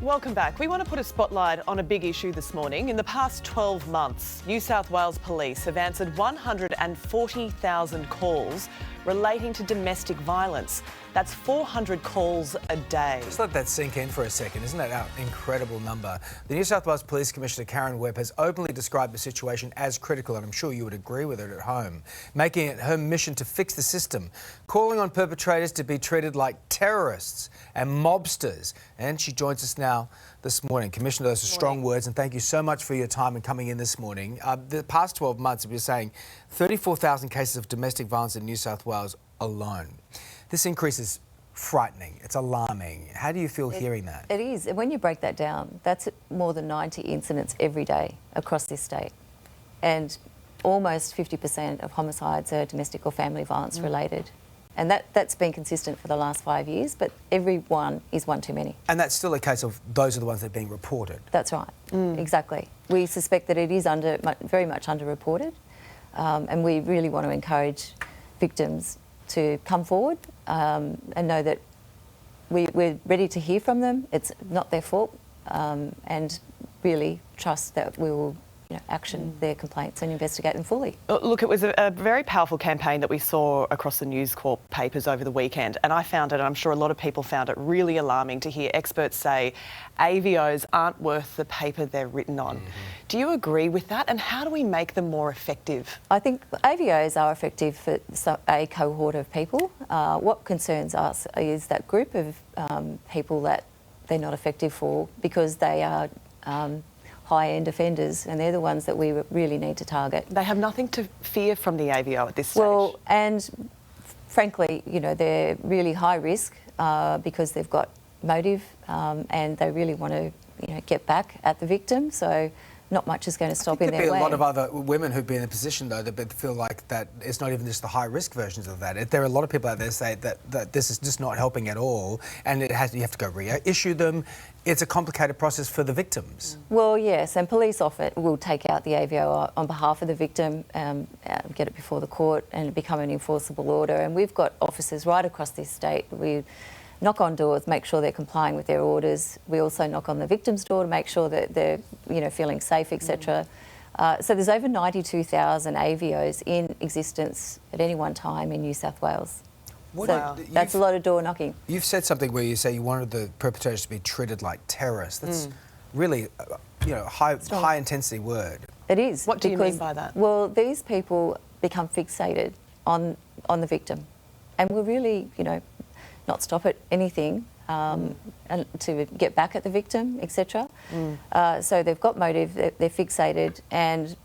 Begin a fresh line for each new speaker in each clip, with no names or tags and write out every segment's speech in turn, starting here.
Welcome back. We want to put a spotlight on a big issue this morning. In the past 12 months, New South Wales Police have answered 140,000 calls relating to domestic violence. That's 400 calls a day.
Just let that sink in for a second. Isn't that an incredible number? The New South Wales Police Commissioner Karen Webb has openly described the situation as critical, and I'm sure you would agree with it at home, making it her mission to fix the system, calling on perpetrators to be treated like terrorists and mobsters. And she joins us now this morning. Commissioner, those are strong words, and thank you so much for your time and coming in this morning. The past 12 months, we're saying 34,000 cases of domestic violence in New South Wales alone. This increase is frightening. It's alarming. How do you feel hearing that?
It is. When you break that down, that's more than 90 incidents every day across this state. And almost 50% of homicides are domestic or family violence related. And that's been consistent for the last 5 years, but every one is one too many.
And that's still a case of those are the ones that are being reported.
That's right. Exactly. We suspect that it is very much underreported, and we really want to encourage victims to come forward and know that we're ready to hear from them. It's not their fault, and really trust that we will action their complaints and investigate them fully.
Look, it was a very powerful campaign that we saw across the News Corp papers over the weekend, and I found it, and I'm sure a lot of people found it, really alarming to hear experts say AVOs aren't worth the paper they're written on. Do you agree with that, and how do we make them more effective?
I think AVOs are effective for a cohort of people. What concerns us is that group of people that they're not effective for because they are high-end offenders, and they're the ones that we really need to target. They
have nothing to fear from the AVO at this stage.
Well, and frankly, they're really high risk because they've got motive and they really want to, get back at the victim. So not much is going to stop in their way.
There'd be a lot of other women who'd be in a position, though, that feel like that it's not even just the high-risk versions of that. There are a lot of people out there say that this is just not helping at all, and you have to go reissue them. It's a complicated process for the victims.
Well, yes, and police often will take out the AVO on behalf of the victim, get it before the court and become an enforceable order. And we've got officers right across this state. We knock on doors, make sure they're complying with their orders. We also knock on the victim's door to make sure that they're, feeling safe, etc. So there's over 92,000 AVOs in existence at any one time in New South Wales. That's a lot of door knocking.
You've said something where you say you wanted the perpetrators to be treated like terrorists. That's really, high intensity word.
It is.
What do you mean by that?
Well, these people become fixated on the victim, and will really, not stop at anything and to get back at the victim, etc. So they've got motive, they're fixated, and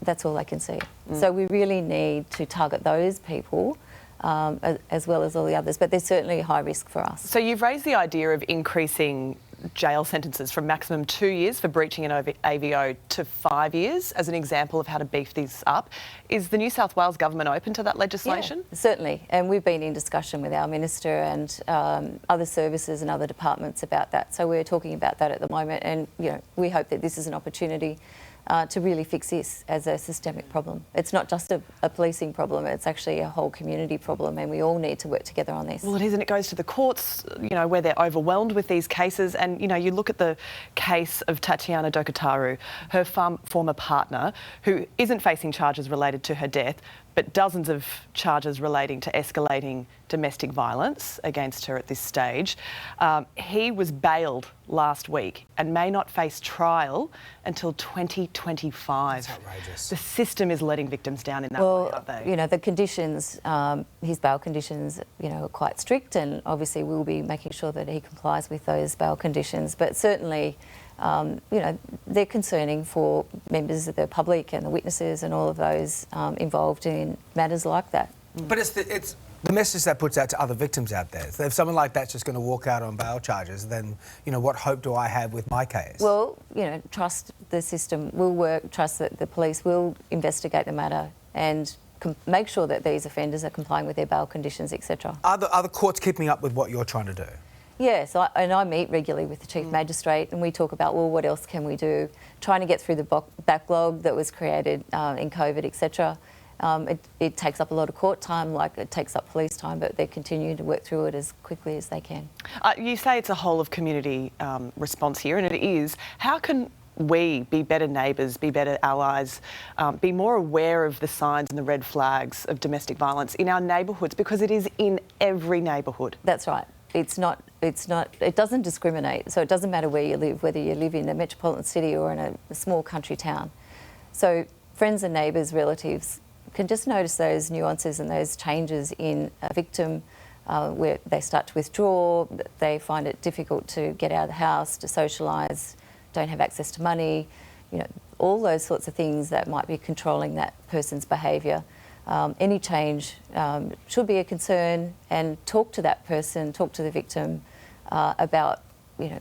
that's all they can see. So we really need to target those people as well as all the others, but they're certainly high risk for us.
So you've raised the idea of increasing jail sentences from maximum 2 years for breaching an AVO to 5 years as an example of how to beef this up. Is the New South Wales government open to that legislation?
Yeah, certainly, and we've been in discussion with our minister and other services and other departments about that. So we're talking about that at the moment, and we hope that this is an opportunity to really fix this as a systemic problem. It's not just a policing problem, it's actually a whole community problem, and we all need to work together on this.
Well, it is, and it goes to the courts, where they're overwhelmed with these cases. And, you look at the case of Tatiana Dokataru, her former partner, who isn't facing charges related to her death, but dozens of charges relating to escalating domestic violence against her at this stage. He was bailed last week and may not face trial until 2025.
That's outrageous.
The system is letting victims down in that way, aren't they?
The conditions, his bail conditions, are quite strict, and obviously we'll be making sure that he complies with those bail conditions. But certainly, they're concerning for members of the public and the witnesses and all of those involved in matters like that.
But it's the message that puts out to other victims out there. So if someone like that's just going to walk out on bail charges, then, what hope do I have with my case?
Well, trust the system will work, trust that the police will investigate the matter and make sure that these offenders are complying with their bail conditions, etc.
Are the courts keeping up with what you're trying to do?
Yes, I meet regularly with the Chief Magistrate, and we talk about, what else can we do? Trying to get through the backlog that was created in COVID, etc. It takes up a lot of court time, like it takes up police time, but they're continuing to work through it as quickly as they can.
You say it's a whole of community response here, and it is. How can we be better neighbours, be better allies, be more aware of the signs and the red flags of domestic violence in our neighbourhoods, because it is in every neighbourhood?
That's right. It doesn't discriminate. So it doesn't matter where you live, whether you live in a metropolitan city or in a small country town. So friends and neighbours, relatives can just notice those nuances and those changes in a victim, where they start to withdraw, they find it difficult to get out of the house, to socialise, don't have access to money, all those sorts of things that might be controlling that person's behaviour. Any change should be a concern, and talk to that person, talk to the victim about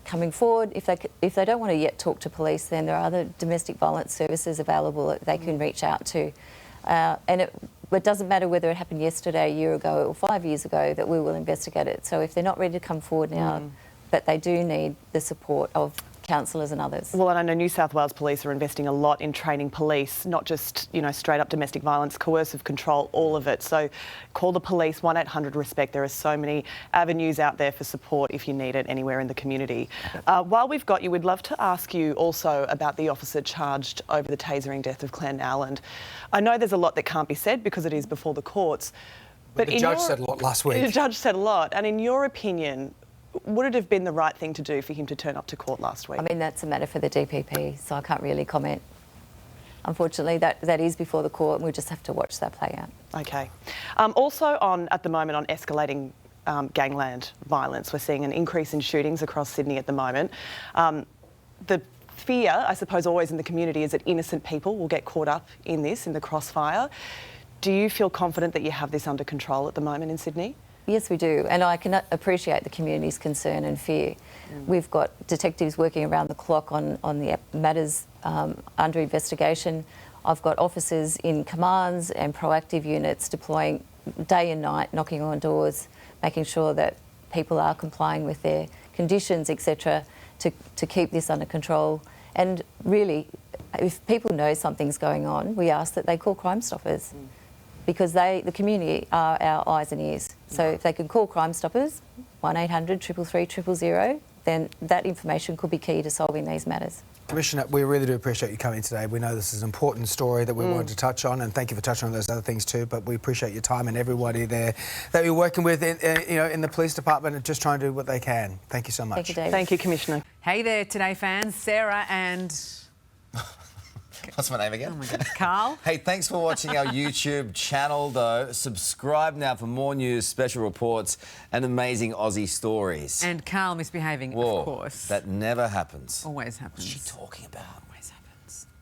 coming forward. If they don't want to yet talk to police, then there are other domestic violence services available that they can reach out to. And it doesn't matter whether it happened yesterday, a year ago or 5 years ago, that we will investigate it. So if they're not ready to come forward now, but they do need the support of counsellors and others. Well,
and I know New South Wales Police are investing a lot in training police, not just, straight up domestic violence, coercive control, all of it. So call the police, 1800-RESPECT. There are so many avenues out there for support if you need it anywhere in the community. While we've got you, we'd love to ask you also about the officer charged over the tasering death of Claire Nowland. I know there's a lot that can't be said because it is before the courts.
But the judge said a lot last week.
The judge said a lot. And in your opinion, would it have been the right thing to do for him to turn up to court last week?
I mean, that's a matter for the DPP, so I can't really comment. Unfortunately, that is before the court, and we just have to watch that play out.
Okay. Also at the moment on escalating gangland violence, we're seeing an increase in shootings across Sydney at the moment. The fear, I suppose, always in the community is that innocent people will get caught up in this, in the crossfire. Do you feel confident that you have this under control at the moment in Sydney?
Yes, we do, and I can appreciate the community's concern and fear. We've got detectives working around the clock on the matters under investigation. I've got officers in commands and proactive units deploying day and night, knocking on doors, making sure that people are complying with their conditions, etc., to keep this under control. And really, if people know something's going on, we ask that they call Crime Stoppers. Because the community are our eyes and ears. So if they can call Crime Stoppers, 1800 333 000, then that information could be key to solving these matters.
Commissioner, we really do appreciate you coming today. We know this is an important story that we wanted to touch on, and thank you for touching on those other things too, but we appreciate your time and everybody there that you're working with in the police department and just trying to do what they can. Thank you so much.
Thank you, David.
Thank you, Commissioner.
Hey there, Today fans. Sarah and...
What's my name again?
Oh my goodness, Carl.
Hey, thanks for watching our YouTube channel, though. Subscribe now for more news, special reports, and amazing Aussie stories.
And Carl misbehaving,
Whoa,
of course.
that never happens.
Always happens.
What's she talking about?